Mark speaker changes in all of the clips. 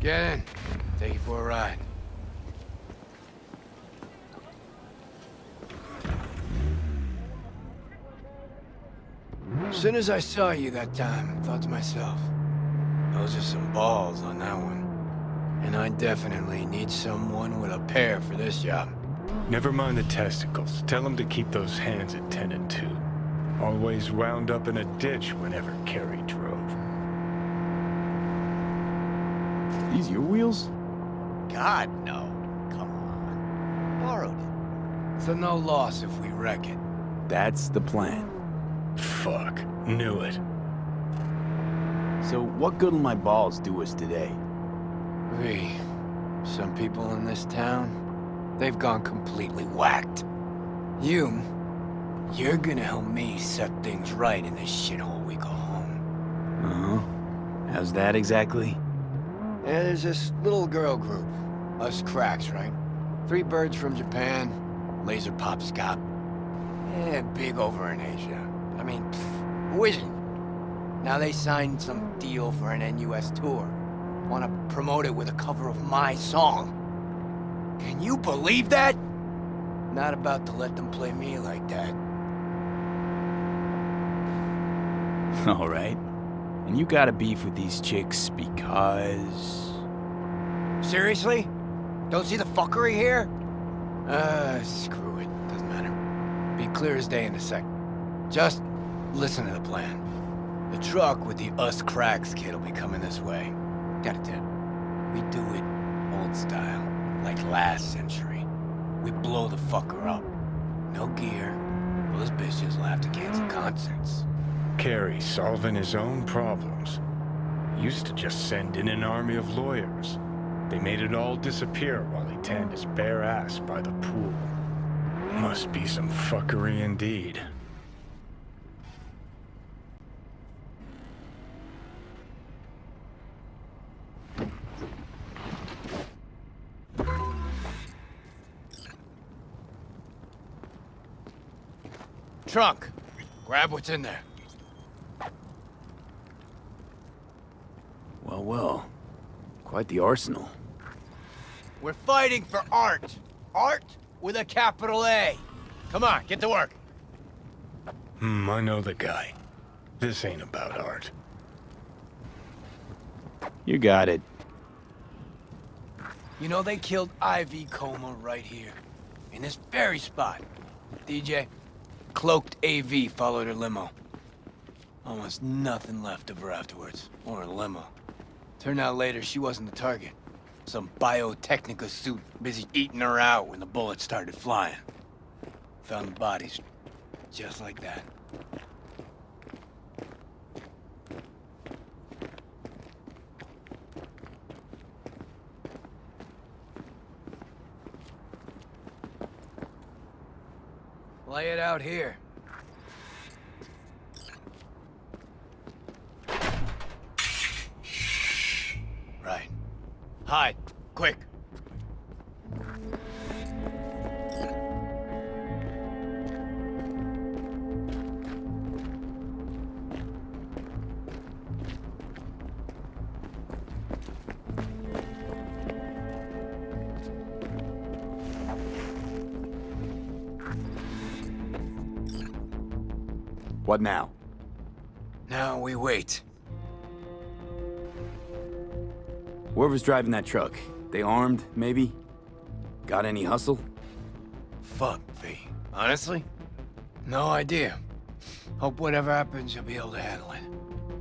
Speaker 1: Get in. Take you for a ride. As soon as I saw you that time, I thought to myself, those are some balls on that one. And I definitely need someone with a pair for this job.
Speaker 2: Never mind the testicles. Tell him to keep those hands at 10 and 2. Always wound up in a ditch whenever Carrie drove.
Speaker 3: These your wheels?
Speaker 1: God, no. Come on. Borrowed it. So no loss if we wreck it.
Speaker 3: That's the plan.
Speaker 2: Fuck. Knew it.
Speaker 3: So what good will my balls do us today?
Speaker 1: V, some people in this town, they've gone completely whacked. You're gonna help me set things right in this shithole we call home.
Speaker 3: Uh-huh. How's that exactly?
Speaker 1: Yeah, there's this little girl group. Us cracks, right? 3 birds from Japan, laser pop scop. Yeah, big over in Asia. I mean, who isn't? Now they signed some deal for an NUS tour. Want to promote it with a cover of my song. Can you believe that? Not about to let them play me like that.
Speaker 3: All right. And you got a beef with these chicks because...
Speaker 1: Seriously? Don't see the fuckery here? Screw it. Doesn't matter. Be clear as day in a sec. Just listen to the plan. The truck with the Us Cracks kid will be coming this way. Got it, Ted. We do it old style, like last century. We blow the fucker up. No gear. Those bitches will have to cancel concerts.
Speaker 2: Carrie solving his own problems. Used to just send in an army of lawyers. They made it all disappear while he tanned his bare ass by the pool. Must be some fuckery indeed.
Speaker 1: Trunk. Grab what's in there.
Speaker 3: Well, well. Quite the arsenal.
Speaker 1: We're fighting for art. Art with a capital A. Come on, get to work.
Speaker 2: I know the guy. This ain't about art.
Speaker 3: You got it.
Speaker 1: You know they killed Ivy Coma right here. In this very spot. DJ, cloaked AV followed her limo. Almost nothing left of her afterwards. Or her limo. Turned out later she wasn't the target. Some Biotechnica suit busy eating her out when the bullets started flying. Found the bodies just like that. Lay it out here. Right. Hide. Quick.
Speaker 3: What now?
Speaker 1: Now we wait.
Speaker 3: Whoever's driving that truck, they armed, maybe? Got any hustle?
Speaker 1: Fuck, V. Honestly? No idea. Hope whatever happens, you'll be able to handle it.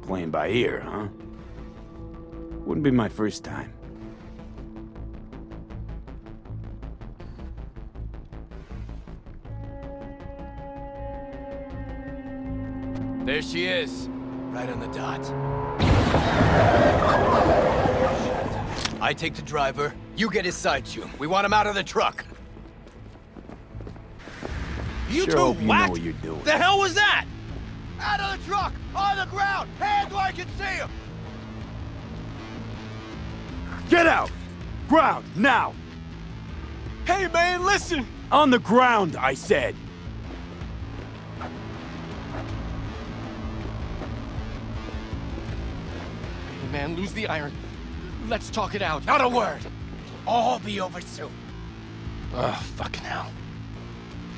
Speaker 3: Playing by ear, huh? Wouldn't be my first time.
Speaker 1: There she is. Right on the dot. I take the driver. You get his side tune. We want him out of the truck. You
Speaker 3: Sure
Speaker 1: two
Speaker 3: hope you know
Speaker 1: whacked?
Speaker 3: what you're doing.
Speaker 1: The hell was that? Out of the truck! On the ground! Hands where I can see him!
Speaker 3: Get out! Ground, now!
Speaker 1: Hey, man, listen!
Speaker 3: On the ground, I said!
Speaker 4: Hey, man, lose the iron.
Speaker 1: Let's talk it out. Not a word. All be over soon.
Speaker 3: Oh, fucking hell.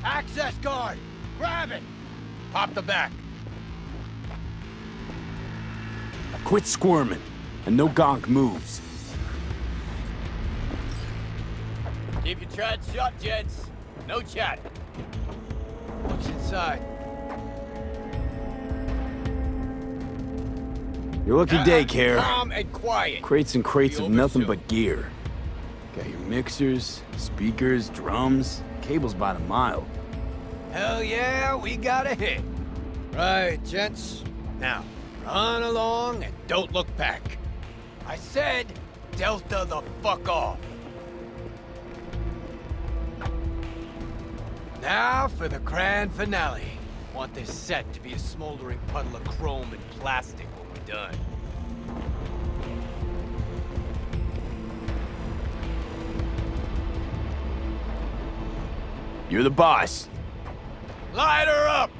Speaker 1: Access guard! Grab it! Pop the back.
Speaker 3: Quit squirming, and no gonk moves.
Speaker 1: Keep your trap shut, gents. No chat. What's inside?
Speaker 3: Your lucky day, Care.
Speaker 1: Calm and quiet.
Speaker 3: Crates and crates of
Speaker 1: Over
Speaker 3: nothing
Speaker 1: soon.
Speaker 3: but gear. Got your mixers, speakers, drums, cables by the mile.
Speaker 1: Hell yeah, we got a hit. Right, gents. Now, run along and don't look back. I said, Delta the fuck off. Now for the grand finale. Want this set to be a smoldering puddle of chrome and plastic when we're done.
Speaker 3: You're the boss.
Speaker 1: Light her up!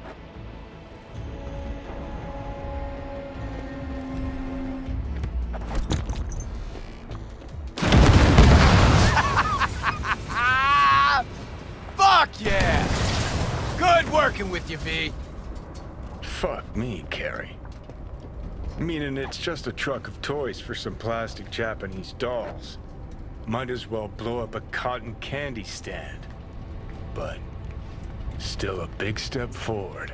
Speaker 1: Fuck yeah! Good working with you, V.
Speaker 2: Fuck me, Carrie. Meaning it's just a truck of toys for some plastic Japanese dolls. Might as well blow up a cotton candy stand. But still a big step forward.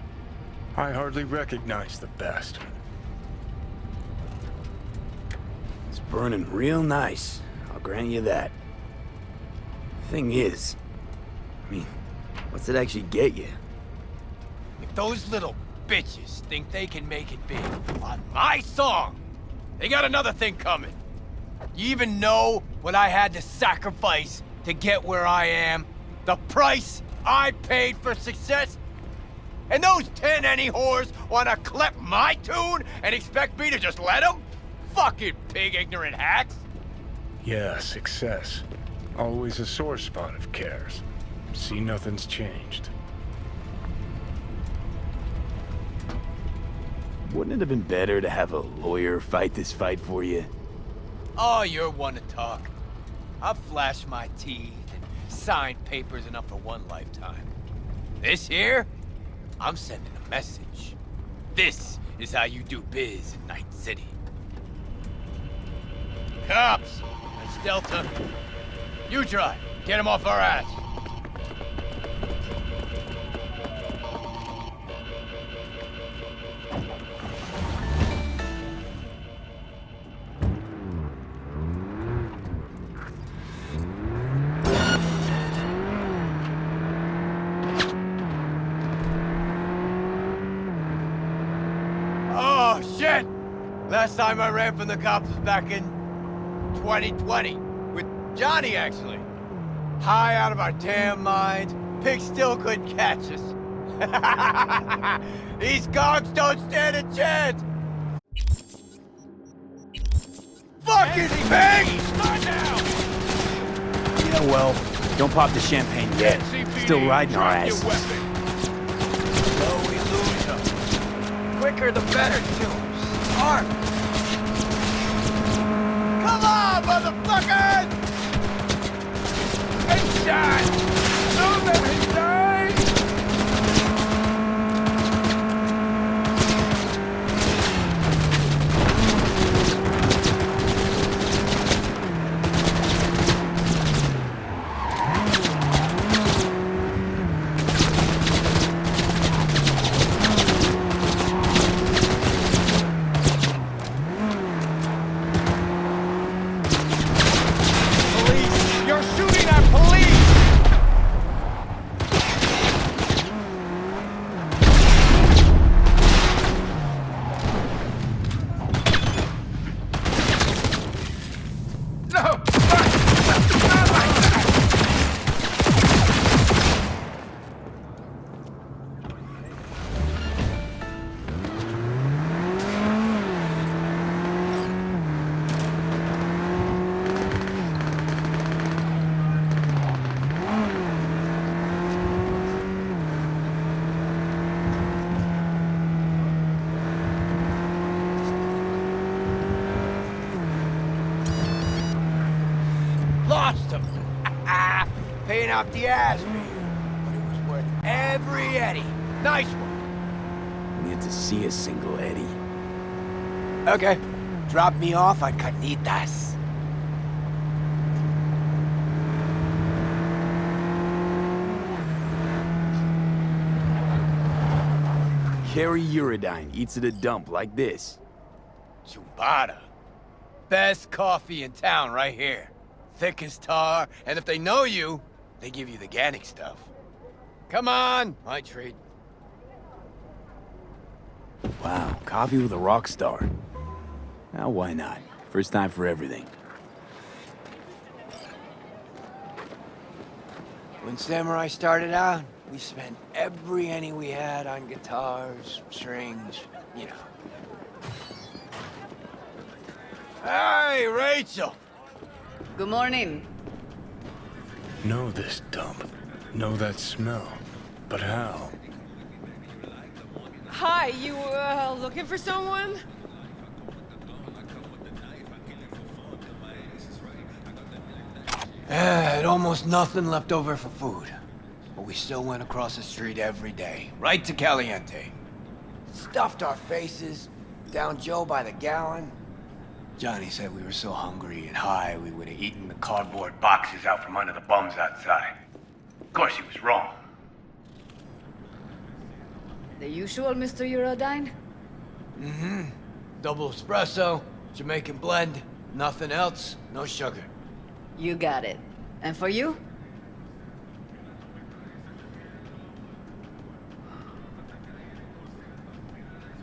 Speaker 2: I hardly recognize the bastard.
Speaker 3: It's burning real nice. I'll grant you that. Thing is, I mean, what's it actually get you?
Speaker 1: If those little bitches think they can make it big on my song, they got another thing coming. You even know what I had to sacrifice to get where I am? The price I paid for success? And those 10 any whores wanna clip my tune and expect me to just let them? Fucking pig ignorant hacks!
Speaker 2: Yeah, success. Always a sore spot of Cares. See, nothing's changed.
Speaker 3: Wouldn't it have been better to have a lawyer fight this fight for you?
Speaker 1: Oh, you're one to talk. I've flashed my teeth and signed papers enough for one lifetime. This here, I'm sending a message. This is how you do biz in Night City. Cops! That's Delta. You drive. Get him off our ass. Oh, shit! Last time I ran from the cops was back in 2020. With Johnny, actually. High out of our damn minds. Pigs still couldn't catch us. These cops don't stand a chance! Fucking pigs!
Speaker 3: Yeah, well, don't pop the champagne yet. Still riding our asses.
Speaker 1: So we lose them. Quicker the better, too. Smart. Come on, motherfuckers! Headshot! Don't let me die! paying off the ass, but it was worth every Eddie. Nice one.
Speaker 3: We get to see a single Eddie.
Speaker 1: Okay, drop me off on Carnitas.
Speaker 3: Carry Uridine eats at a dump like this.
Speaker 1: Chumbada. Best coffee in town right here. Thick as tar, and if they know you, they give you the organic stuff. Come on, my treat.
Speaker 3: Wow, coffee with a rock star. Now, why not? First time for everything.
Speaker 1: When Samurai started out, we spent every penny we had on guitars, strings, you know. Hey, Rachel!
Speaker 4: Good morning.
Speaker 2: Know this dump. Know that smell. But how?
Speaker 5: Hi, you looking for someone?
Speaker 1: Had almost nothing left over for food. But we still went across the street every day, right to Caliente. Stuffed our faces, down Joe by the gallon. Johnny said we were so hungry and high we would have eaten the cardboard boxes out from under the bums outside. Of course he was wrong.
Speaker 4: The usual, Mr. Uridine?
Speaker 1: Mm-hmm. Double espresso, Jamaican blend, nothing else, no sugar.
Speaker 4: You got it. And for you?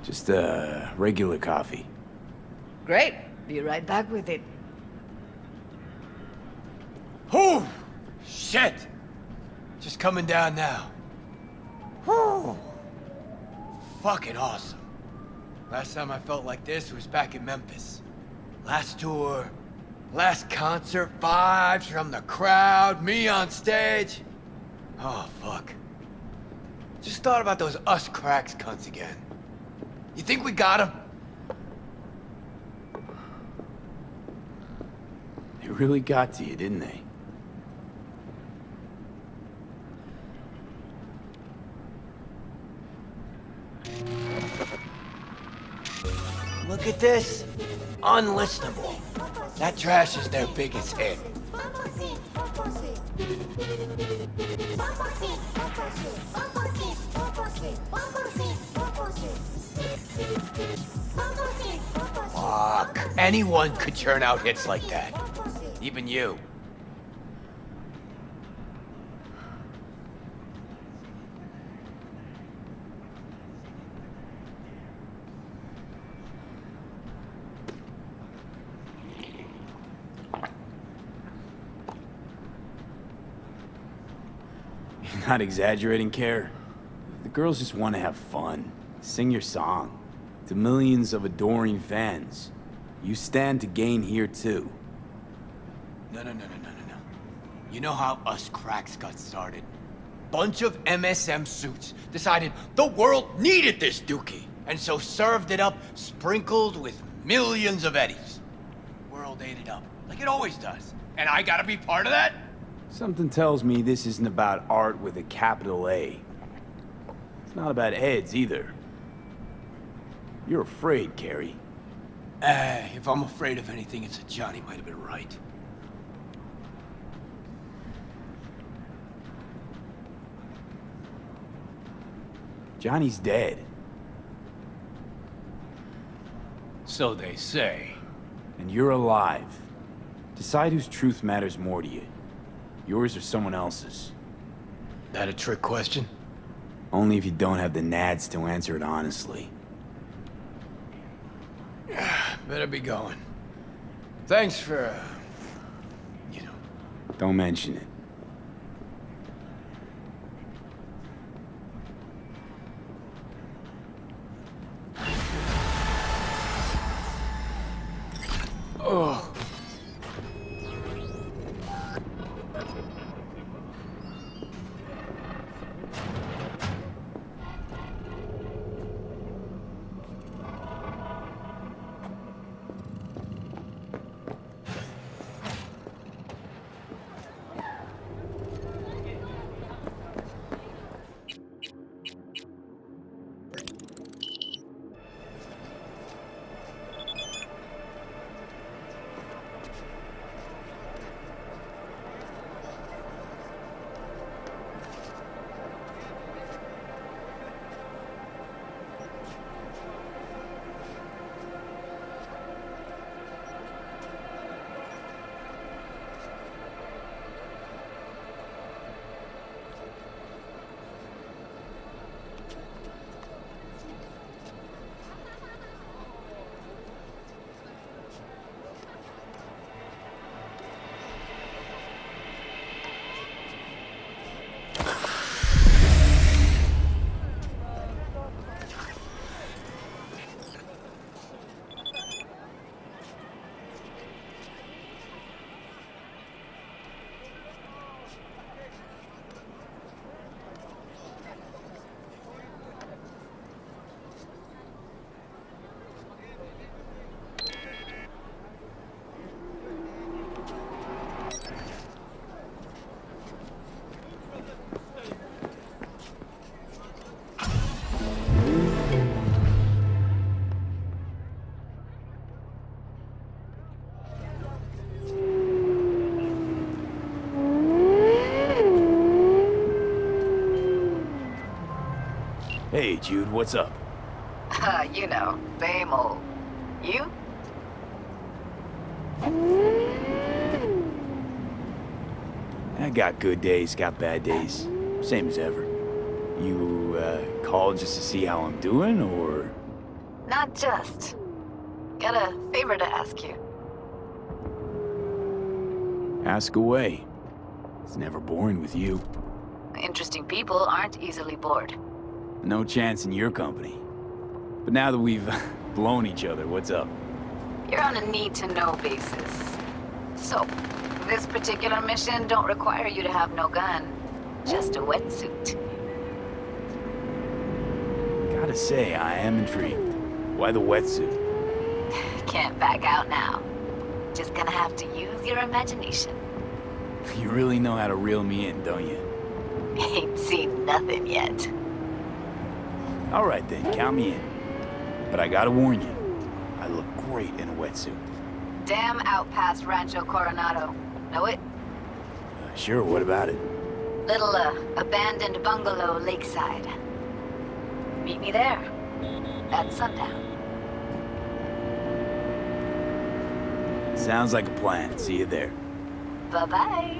Speaker 3: Just regular coffee.
Speaker 4: Great. Be right back with it.
Speaker 1: Whew! Shit! Just coming down now. Whew! Fucking awesome. Last time I felt like this was back in Memphis. Last tour, last concert, vibes from the crowd, me on stage. Oh, fuck. Just thought about those us cracks cunts again. You think we got them?
Speaker 3: They really got to you, didn't they?
Speaker 1: Look at this. Unlistenable. That trash is their biggest hit. Fuck. Anyone could churn out hits like that. Even you.
Speaker 3: You're not exaggerating, Care. The girls just want to have fun. Sing your song. To millions of adoring fans. You stand to gain here, too.
Speaker 1: No. You know how us cracks got started? Bunch of MSM suits decided the world needed this dookie, and so served it up sprinkled with millions of eddies. World ate it up, like it always does. And I gotta be part of that?
Speaker 3: Something tells me this isn't about art with a capital A. It's not about heads, either. You're afraid, Carrie.
Speaker 1: If I'm afraid of anything, it's that Johnny might have been right.
Speaker 3: Johnny's dead.
Speaker 1: So they say.
Speaker 3: And you're alive. Decide whose truth matters more to you. Yours or someone else's.
Speaker 1: That a trick question?
Speaker 3: Only if you don't have the nads to answer it honestly.
Speaker 1: Better be going. Thanks for, you know.
Speaker 3: Don't mention it.
Speaker 1: Oh.
Speaker 3: Hey, Jude, what's up?
Speaker 4: You know, same old. You?
Speaker 3: I got good days, got bad days. Same as ever. You, called just to see how I'm doing, or...?
Speaker 4: Not just. Got a favor to ask you.
Speaker 3: Ask away. It's never boring with you.
Speaker 4: Interesting people aren't easily bored.
Speaker 3: No chance in your company. But now that we've blown each other, what's up?
Speaker 4: You're on a need-to-know basis. So, this particular mission don't require you to have no gun. Just a wetsuit.
Speaker 3: Gotta say, I am intrigued. Why the wetsuit?
Speaker 4: Can't back out now. Just gonna have to use your imagination.
Speaker 3: You really know how to reel me in, don't you?
Speaker 4: Ain't seen nothing yet.
Speaker 3: All right then, count me in. But I gotta warn you, I look great in a wetsuit.
Speaker 4: Damn out past Rancho Coronado. Know it?
Speaker 3: Sure, what about it?
Speaker 4: Little, abandoned bungalow lakeside. Meet me there. At sundown.
Speaker 3: Sounds like a plan. See you there.
Speaker 4: Bye-bye.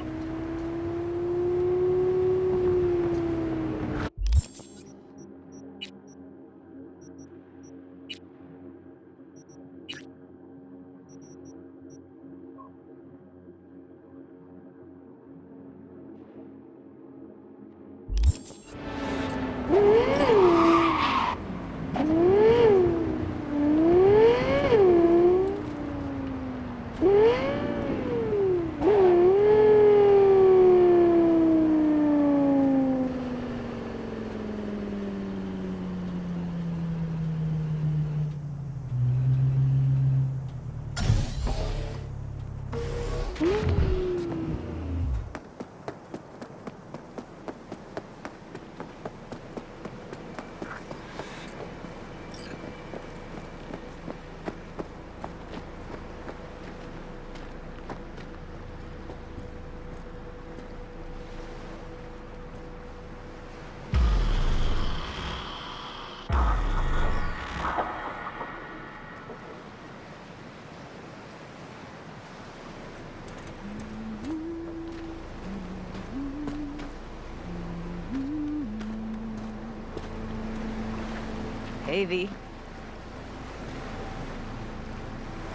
Speaker 4: Hey, V.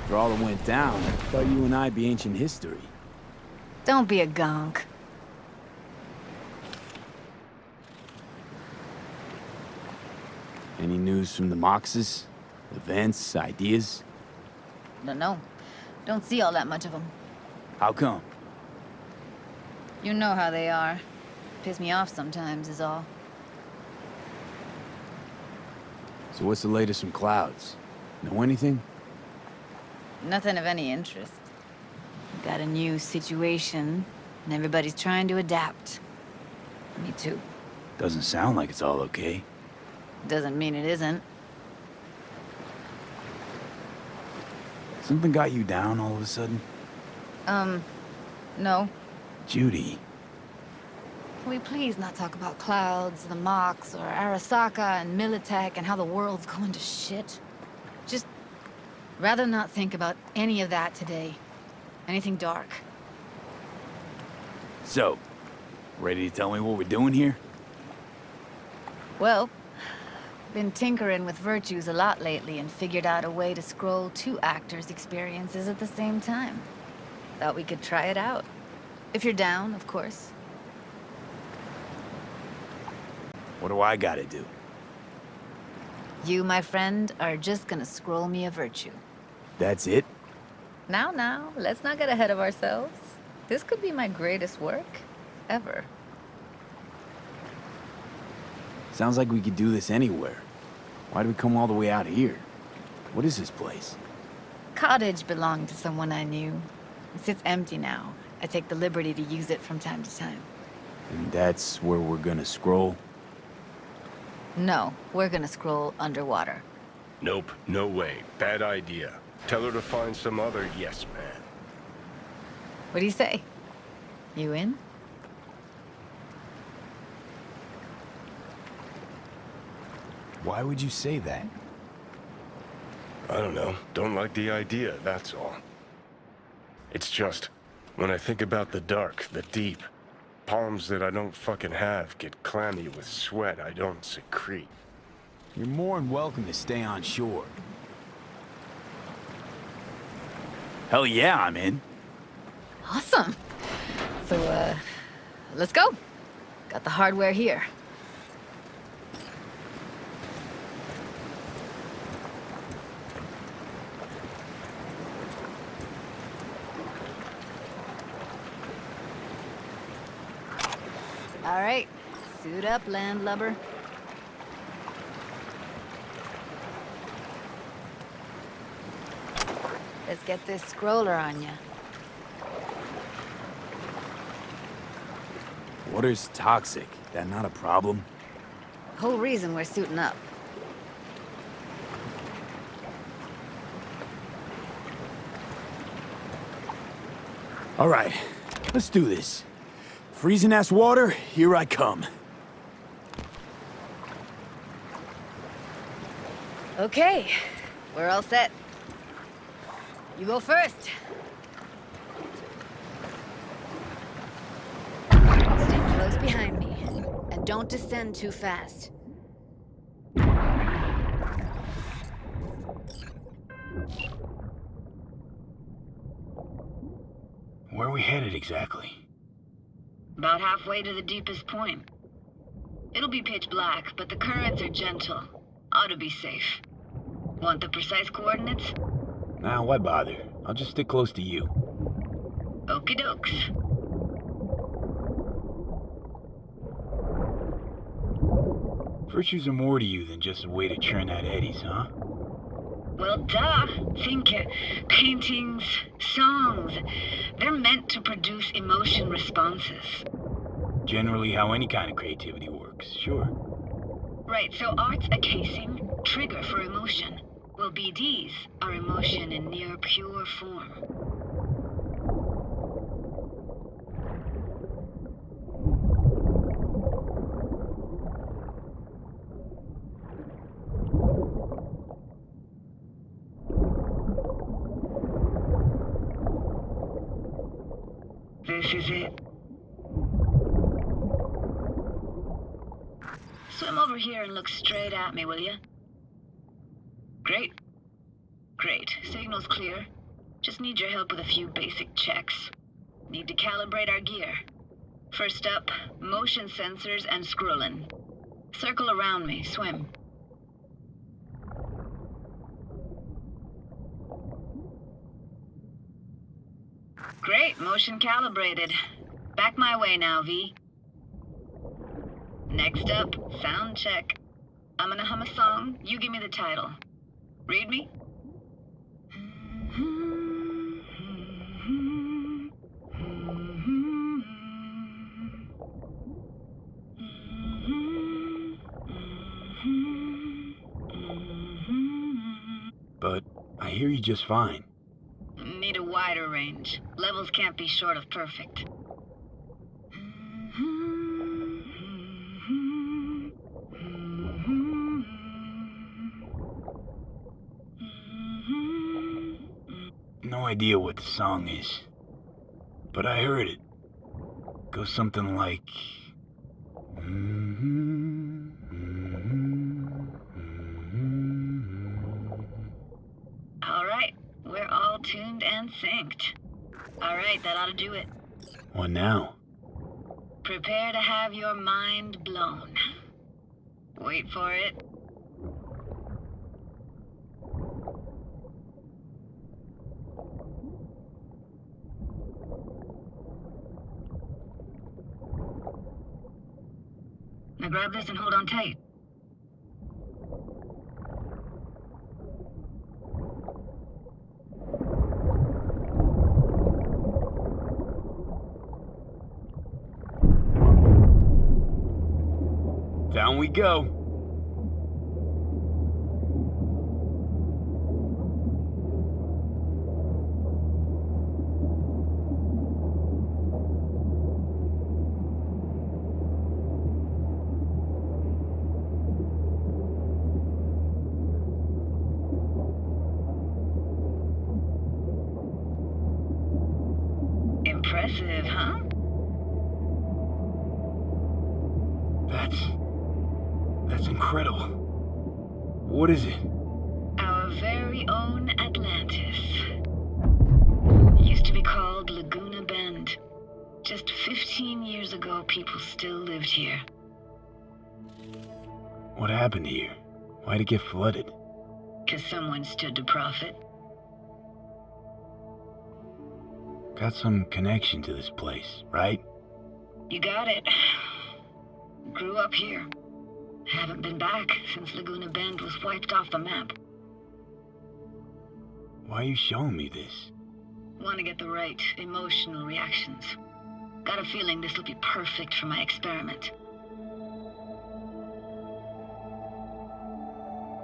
Speaker 3: After all that went down, I thought you and I'd be ancient history.
Speaker 4: Don't be a gonk.
Speaker 3: Any news from the Moxes? Events, ideas?
Speaker 4: No. Don't see all that much of them.
Speaker 3: How come?
Speaker 4: You know how they are. Piss me off sometimes is all.
Speaker 3: So what's the latest from Clouds? Know anything?
Speaker 4: Nothing of any interest. Got a new situation, and everybody's trying to adapt. Me too.
Speaker 3: Doesn't sound like it's all okay.
Speaker 4: Doesn't mean it isn't.
Speaker 3: Something got you down all of a sudden?
Speaker 4: No.
Speaker 3: Judy.
Speaker 4: Can we please not talk about Clouds, the Mox, or Arasaka and Militech and how the world's going to shit? Just rather not think about any of that today. Anything dark.
Speaker 3: So, ready to tell me what we're doing here?
Speaker 4: Well, been tinkering with virtues a lot lately and figured out a way to scroll 2 actors' experiences at the same time. Thought we could try it out. If you're down, of course.
Speaker 3: What do I gotta do?
Speaker 4: You, my friend, are just gonna scroll me a virtue.
Speaker 3: That's it?
Speaker 4: Now, let's not get ahead of ourselves. This could be my greatest work ever.
Speaker 3: Sounds like we could do this anywhere. Why do we come all the way out here? What is this place?
Speaker 4: Cottage belonged to someone I knew. It sits empty now. I take the liberty to use it from time to time.
Speaker 3: And that's where we're gonna scroll?
Speaker 4: No, we're gonna scroll underwater.
Speaker 2: Nope, no way. Bad idea. Tell her to find some other yes man.
Speaker 4: What do you say? You in?
Speaker 3: Why would you say that?
Speaker 2: I don't know. Don't like the idea, that's all. It's just, when I think about the dark, the deep, palms that I don't fucking have get clammy with sweat I don't secrete.
Speaker 3: You're more than welcome to stay on shore. Hell yeah, I'm in.
Speaker 4: Awesome. So, let's go. Got the hardware here. All right, suit up, landlubber. Let's get this scroller on ya.
Speaker 3: Water's toxic. That not a problem?
Speaker 4: Whole reason we're suiting up.
Speaker 3: All right, let's do this. Freezing-ass water, here I come.
Speaker 4: Okay, we're all set. You go first. Stay close behind me, and don't descend too fast.
Speaker 3: Where are we headed exactly?
Speaker 6: About halfway to the deepest point. It'll be pitch black, but the currents are gentle. Ought to be safe. Want the precise coordinates?
Speaker 3: Nah, why bother? I'll just stick close to you.
Speaker 6: Okie dokes.
Speaker 3: Virtues are more to you than just a way to churn out eddies, huh?
Speaker 6: Well, duh. Think paintings, songs. They're meant to produce emotion responses.
Speaker 3: Generally how any kind of creativity works, sure.
Speaker 6: Right, so art's a casing, trigger for emotion. Well, BDs are emotion in near pure form. This is it. Swim over here and look straight at me, will you? Great. Great. Signal's clear. Just need your help with a few basic checks. Need to calibrate our gear. First up, motion sensors and scrolling. Circle around me. Swim. Great. Motion calibrated. Back my way now, V. Next up, sound check. I'm gonna hum a song. You give me the title. Read me?
Speaker 3: But I hear you just fine.
Speaker 6: Need a wider range. Levels can't be short of perfect.
Speaker 3: No idea what the song is, but I heard it. Goes something like...
Speaker 6: All right, we're all tuned and synced. All right, that ought to do it.
Speaker 3: What now?
Speaker 6: Prepare to have your mind blown. Wait for it. Now grab this and hold on tight.
Speaker 3: Down we go.
Speaker 6: Impressive, huh?
Speaker 3: That's incredible. What is it?
Speaker 6: Our very own Atlantis. Used to be called Laguna Bend. Just 15 years ago, people still lived here.
Speaker 3: What happened here? Why'd it get flooded?
Speaker 6: 'Cause someone stood to profit.
Speaker 3: Got some connection to this place, right?
Speaker 6: You got it. Grew up here. Haven't been back since Laguna Bend was wiped off the map.
Speaker 3: Why are you showing me this?
Speaker 6: Want to get the right emotional reactions. Got a feeling this will be perfect for my experiment.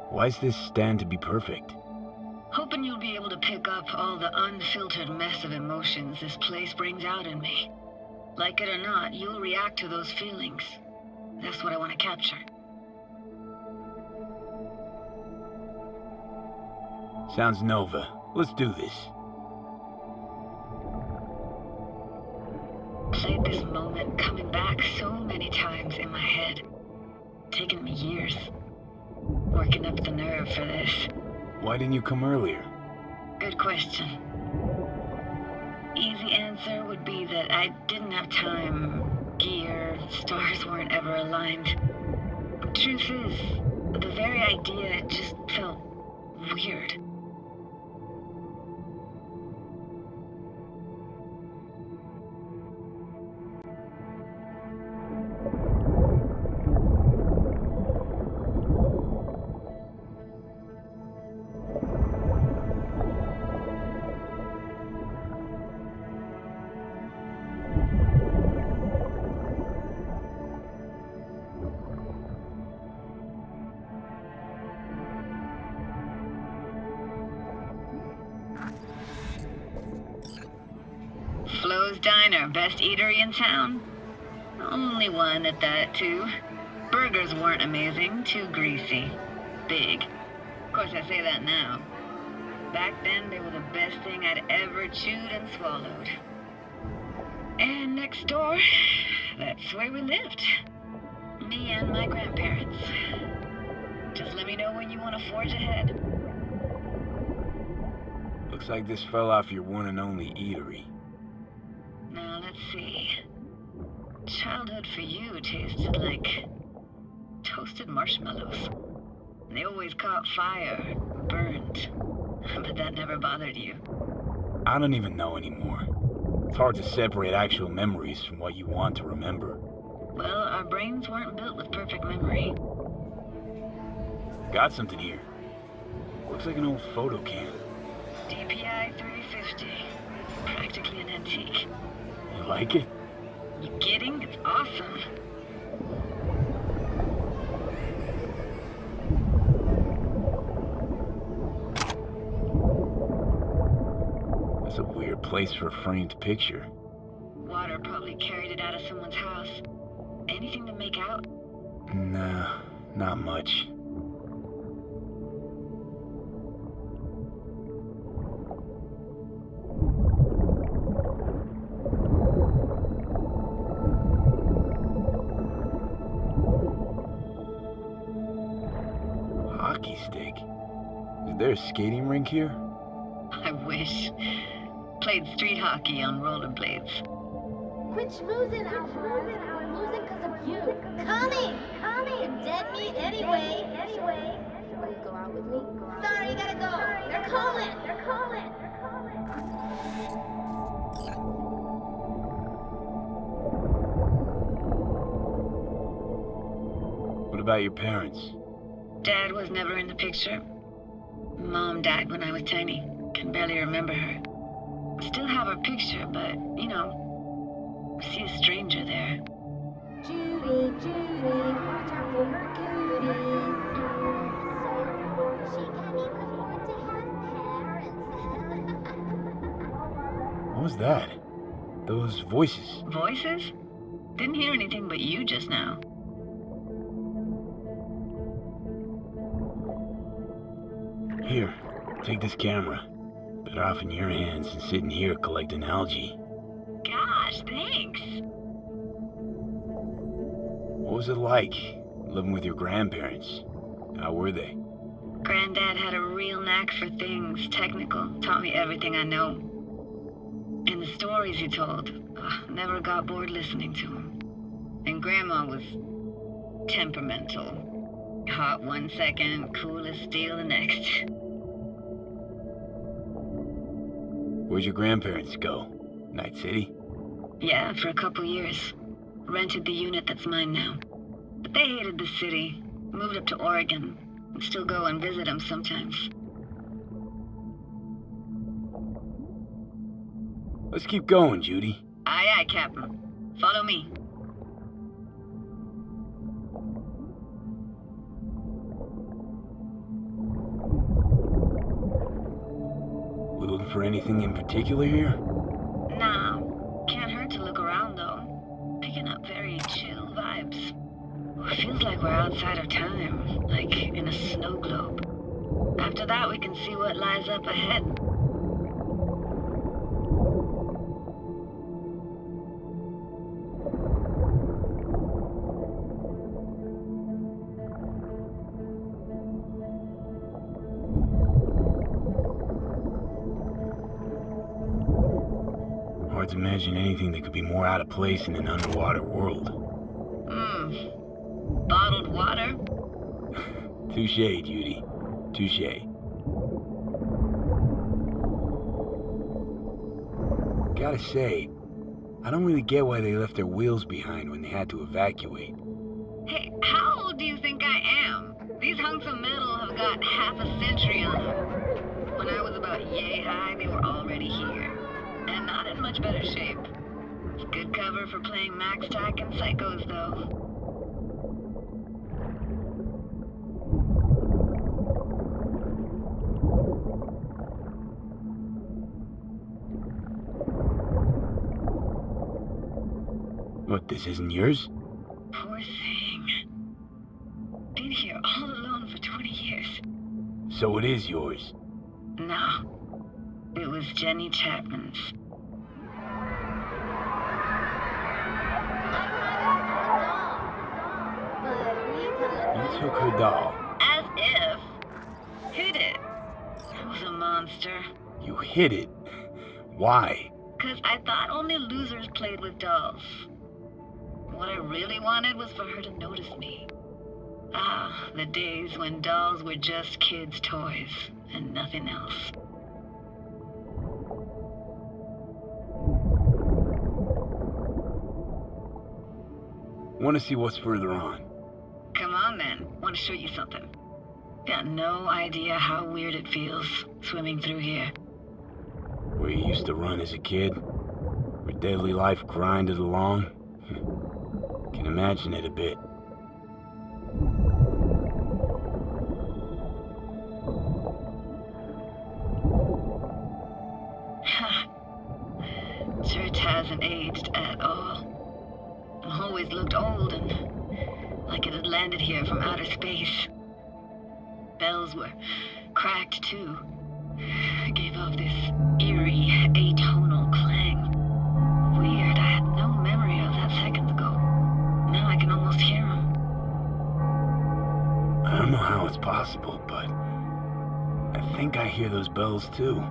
Speaker 3: Why's this stand to be perfect?
Speaker 6: Hoping you'll be able to pick up all the unfiltered mess of emotions this place brings out in me. Like it or not, you'll react to those feelings. That's what I want to capture.
Speaker 3: Sounds Nova. Let's do this.
Speaker 6: Played this moment coming back so many times in my head. Taken me years. Working up the nerve for this.
Speaker 3: Why didn't you come earlier?
Speaker 6: Good question. Easy answer would be that I didn't have time. Gear, stars weren't ever aligned. Truth is, the very idea just felt weird. Flo's Diner, best eatery in town? Only one at that, too. Burgers weren't amazing, too greasy. Big. Of course, I say that now. Back then, they were the best thing I'd ever chewed and swallowed. And next door, that's where we lived. Me and my grandparents. Just let me know when you want to forge ahead.
Speaker 3: Looks like this fell off your one and only eatery.
Speaker 6: Now, let's see. Childhood for you tasted like toasted marshmallows. They always caught fire, burned. But that never bothered you.
Speaker 3: I don't even know anymore. It's hard to separate actual memories from what you want to remember.
Speaker 6: Well, our brains weren't built with perfect memory.
Speaker 3: Got something here. Looks like an old photo cam.
Speaker 6: DPI 350. Practically an antique.
Speaker 3: You like it?
Speaker 6: You kidding? It's awesome.
Speaker 3: That's a weird place for a framed picture.
Speaker 6: Water probably carried it out of someone's house. Anything to make out?
Speaker 3: Nah, not much. Hockey stick? Is there a skating rink here?
Speaker 6: I wish. Played street hockey on rollerblades.
Speaker 7: Quit schmoozing, Alvarez. We're losing because of you. Coming! You're dead meat anyway. Will you go out with me? Sorry, you gotta go. They're calling.
Speaker 3: What about your parents?
Speaker 6: Dad was never in the picture. Mom died when I was tiny. Can barely remember her. Still have her picture, but, you know, see a stranger there.
Speaker 7: Judy, watch out for her cooties. She can't even afford to have parents.
Speaker 3: What was that? Those voices.
Speaker 6: Voices? Didn't hear anything but you just now.
Speaker 3: Here, take this camera. Better off in your hands than sitting here collecting algae.
Speaker 6: Got gosh, thanks.
Speaker 3: What was it like, living with your grandparents? How were they?
Speaker 6: Granddad had a real knack for things technical, taught me everything I know. And the stories he told, never got bored listening to him. And Grandma was temperamental. Hot 1 second, cool as steel the next.
Speaker 3: Where'd your grandparents go? Night City?
Speaker 6: Yeah, for a couple years. Rented the unit that's mine now. But they hated the city, moved up to Oregon, and still go and visit them sometimes.
Speaker 3: Let's keep going, Judy.
Speaker 6: Aye, aye, Captain. Follow me.
Speaker 3: We looking for anything in particular here?
Speaker 6: Nah, can't hurt to look around though. Picking up very chill vibes. Feels like we're outside of time, like in a snow globe. After that, we can see what lies up ahead.
Speaker 3: Hard to imagine anything that could be more out of place in an underwater world.
Speaker 6: Bottled water?
Speaker 3: Touché, Judy. Touché. Gotta say, I don't really get why they left their wheels behind when they had to evacuate.
Speaker 6: Hey, how old do you think I am? These hunks of metal have got half a century on them. When I was about yay high, they were already here. And not in much better shape. It's good cover for playing Max Tack and Psychos, though.
Speaker 3: What, this isn't yours?
Speaker 6: Poor thing. Been here all alone for 20 years.
Speaker 3: So it is yours.
Speaker 6: No. It was Jenny Chapman's.
Speaker 3: You took her doll.
Speaker 6: As if. Hid it. I was a monster.
Speaker 3: You hid it. Why?
Speaker 6: 'Cause I thought only losers played with dolls. What I really wanted was for her to notice me. Ah, the days when dolls were just kids' toys and nothing else.
Speaker 3: Want to see what's further on?
Speaker 6: Come on then, want to show you something. Got no idea how weird it feels swimming through here.
Speaker 3: Where you used to run as a kid? Where daily life grinded along? Can imagine it a bit.
Speaker 6: Church hasn't aged at all. Always looked old and like it had landed here from outer space. Bells were cracked too. Gave off this eerie, atonal clang. Weird, I had no memory of that seconds ago. Now I can almost hear them.
Speaker 3: I don't know how it's possible, but I think I hear those bells too.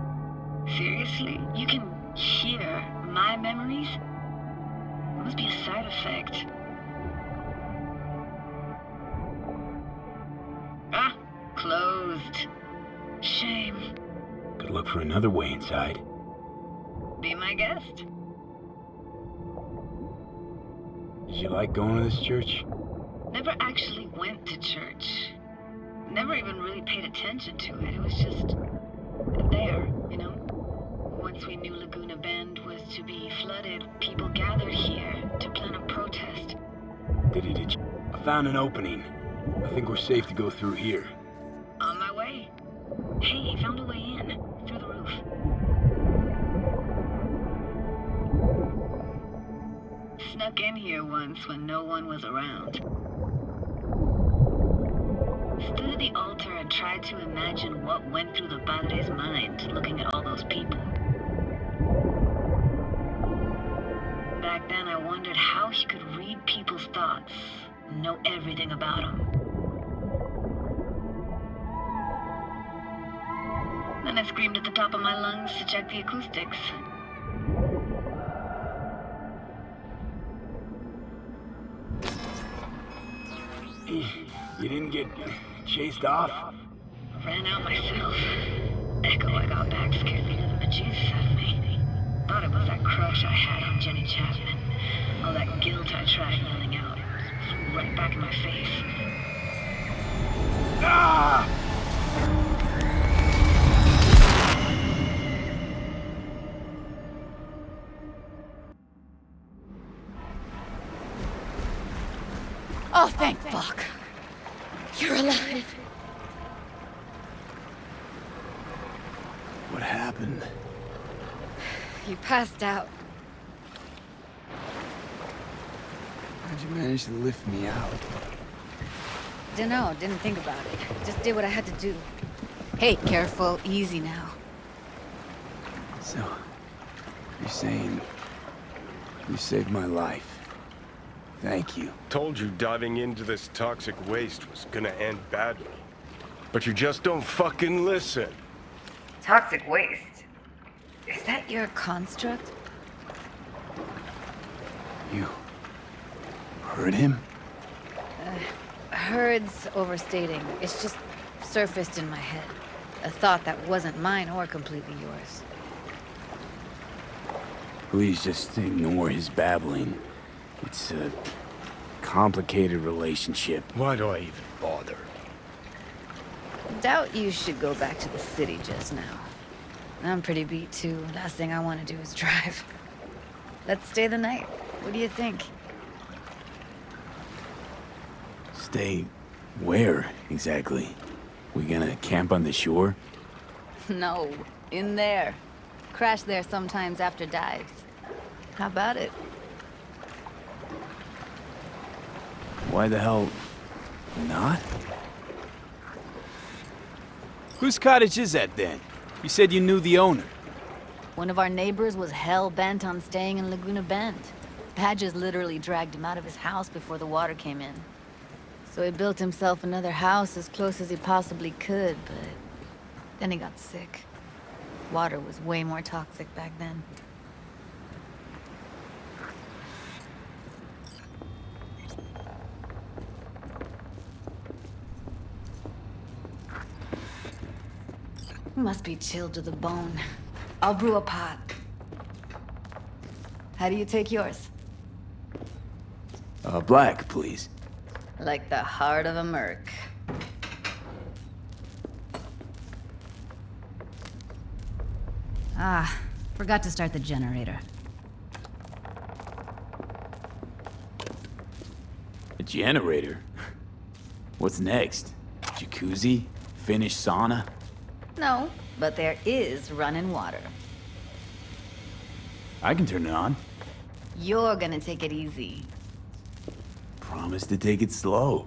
Speaker 6: Seriously? You can hear my memories? It must be a side effect. Ah, closed. Shame.
Speaker 3: Could look for another way inside.
Speaker 6: Be my guest.
Speaker 3: Did you like going to this church?
Speaker 6: Never actually went to church. Never even really paid attention to it. It was just there, you know? Once we knew Laguna Bend was to be flooded, people gathered here to plan a protest.
Speaker 3: Did I found an opening. I think we're safe to go through here.
Speaker 6: On my way. Hey, found a way in. Through the roof. Snuck in here once when no one was around. Stood at the altar and tried to imagine what went through the padre's mind looking at all those people. once. Know everything about him. Then I screamed at the top of my lungs to check the acoustics.
Speaker 3: You didn't get chased off?
Speaker 6: Ran out myself. Echo I got back scared me to the bejesus out of me. Thought it was that crush I had on Jenny Chapman. All that guilt I tried yelling out. Right back in my face.
Speaker 3: Ah!
Speaker 4: Oh, thank fuck. You're alive.
Speaker 3: What happened?
Speaker 4: You passed out.
Speaker 3: How'd you manage to lift me out?
Speaker 4: Dunno, didn't think about it. Just did what I had to do. Hey, careful, easy now.
Speaker 3: So, you're saying you saved my life. Thank you.
Speaker 2: Told you diving into this toxic waste was gonna end badly. But you just don't fucking listen.
Speaker 4: Toxic waste? Is that your construct?
Speaker 3: You heard him?
Speaker 4: Heard's overstating. It's just surfaced in my head. A thought that wasn't mine or completely yours.
Speaker 3: Please just ignore his babbling. It's a complicated relationship.
Speaker 2: Why do I even bother?
Speaker 4: Doubt you should go back to the city just now. I'm pretty beat too. Last thing I want to do is drive. Let's stay the night. What do you think?
Speaker 3: Stay where, exactly? We gonna camp on the shore?
Speaker 4: No, in there. Crash there sometimes after dives. How about it?
Speaker 3: Why the hell not?
Speaker 8: Whose cottage is that then? You said you knew the owner.
Speaker 4: One of our neighbors was hell-bent on staying in Laguna Bend. Badges literally dragged him out of his house before the water came in. So he built himself another house as close as he possibly could, but then he got sick. Water was way more toxic back then. Must be chilled to the bone. I'll brew a pot. How do you take yours?
Speaker 3: Black, please.
Speaker 4: Like the heart of a merc. Ah, forgot to start the generator.
Speaker 3: A generator? What's next? Jacuzzi? Finnish sauna?
Speaker 4: No, but there is running water.
Speaker 3: I can turn it on.
Speaker 4: You're gonna take it easy.
Speaker 3: Promise to take it slow.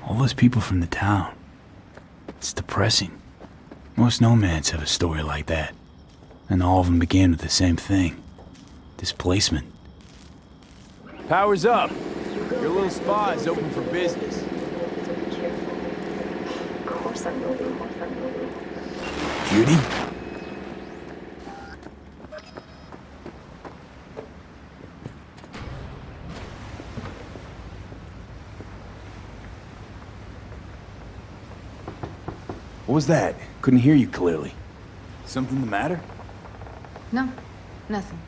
Speaker 3: All those people from the town. It's depressing. Most nomads have a story like that. And all of them begin with the same thing. Displacement.
Speaker 8: Power's up. Your little spa is open for business.
Speaker 3: Judy? What was that? Couldn't hear you clearly. Something the matter?
Speaker 4: No, nothing.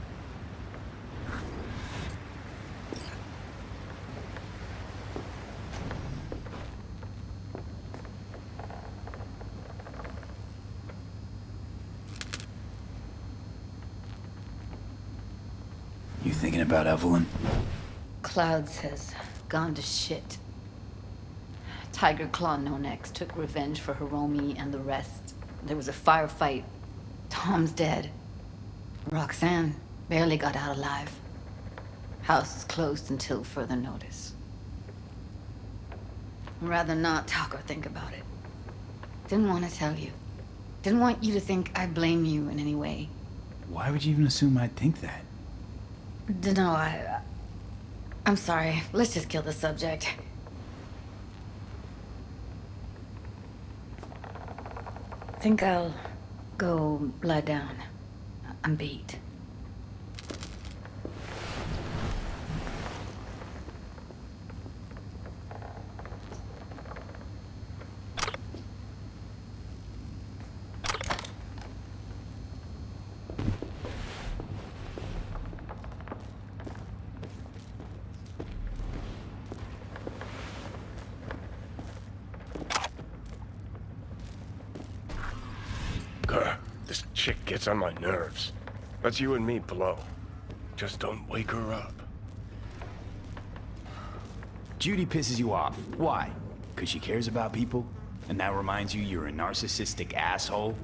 Speaker 3: You thinking about Evelyn?
Speaker 4: Clouds has gone to shit. Tiger Claw No Next took revenge for Hiromi and the rest. There was a firefight. Tom's dead. Roxanne barely got out alive. House is closed until further notice. I'd rather not talk or think about it. Didn't want to tell you. Didn't want you to think I blame you in any way.
Speaker 3: Why would you even assume I'd think that?
Speaker 4: Dunno, I'm sorry. Let's just kill the subject. Think I'll go lie down. I'm beat.
Speaker 2: This chick gets on my nerves. That's you and me below. Just don't wake her up.
Speaker 3: Judy pisses you off. Why? Because she cares about people? And that reminds you you're a narcissistic asshole?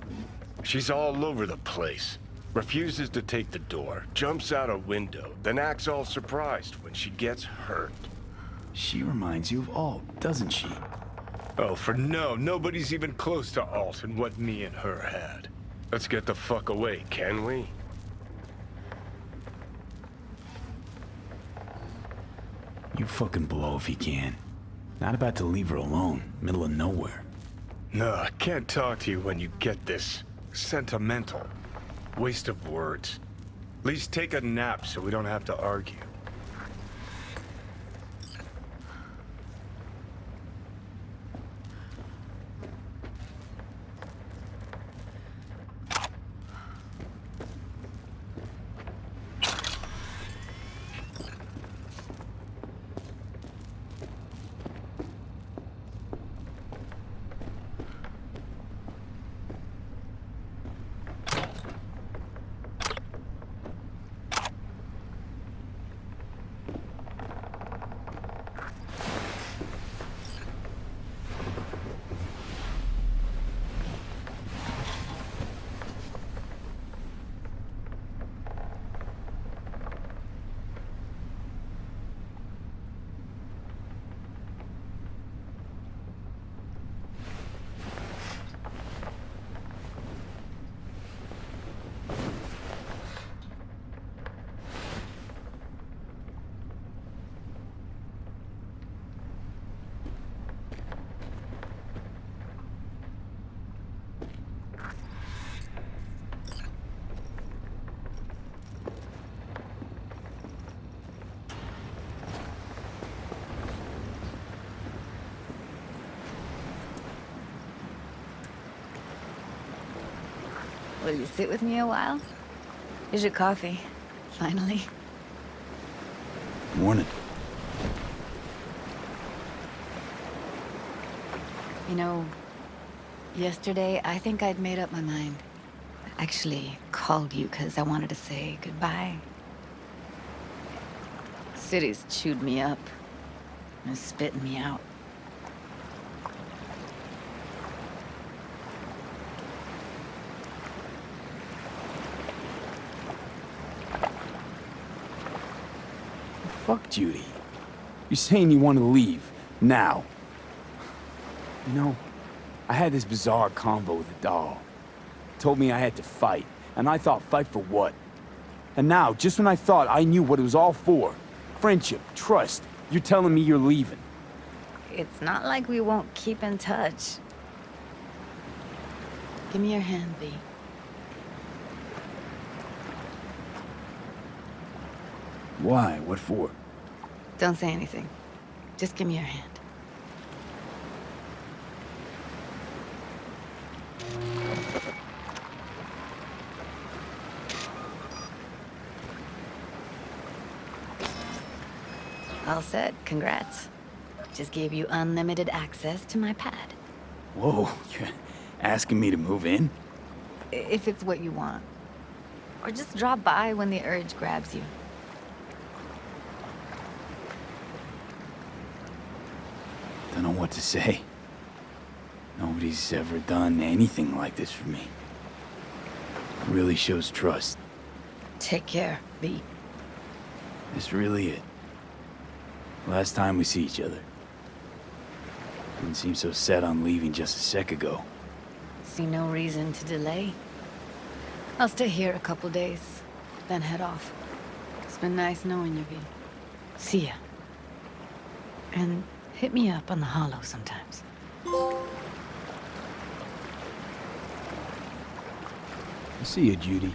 Speaker 2: She's all over the place. Refuses to take the door, jumps out a window, then acts all surprised when she gets hurt.
Speaker 3: She reminds you of Alt, doesn't she?
Speaker 2: Oh, for no, nobody's even close to Alt and what me and her had. Let's get the fuck away, can we?
Speaker 3: You fucking blow if you can. Not about to leave her alone, middle of nowhere.
Speaker 2: No, I can't talk to you when you get this sentimental. Waste of words. At least take a nap so we don't have to argue.
Speaker 4: Will you sit with me a while? Here's your coffee. Finally.
Speaker 3: Morning.
Speaker 4: You know, yesterday I think I'd made up my mind. I actually called you because I wanted to say goodbye. City's chewed me up and spitting me out.
Speaker 3: Fuck Judy. You're saying you want to leave. Now. You know, I had this bizarre convo with a doll. Told me I had to fight. And I thought, fight for what? And now, just when I thought I knew what it was all for, friendship, trust, you're telling me you're leaving.
Speaker 4: It's not like we won't keep in touch. Give me your hand, V.
Speaker 3: Why? What for?
Speaker 4: Don't say anything. Just give me your hand. All set. Congrats. Just gave you unlimited access to my pad.
Speaker 3: Whoa, you're asking me to move in?
Speaker 4: If it's what you want. Or just drop by when the urge grabs you.
Speaker 3: Don't know what to say. Nobody's ever done anything like this for me. Really shows trust.
Speaker 4: Take care, V.
Speaker 3: This really it. Last time we see each other. Didn't seem so set on leaving just a sec ago.
Speaker 4: See no reason to delay. I'll stay here a couple days, then head off. It's been nice knowing you, V. See ya. And hit me up on the holo sometimes.
Speaker 3: I see you, Judy.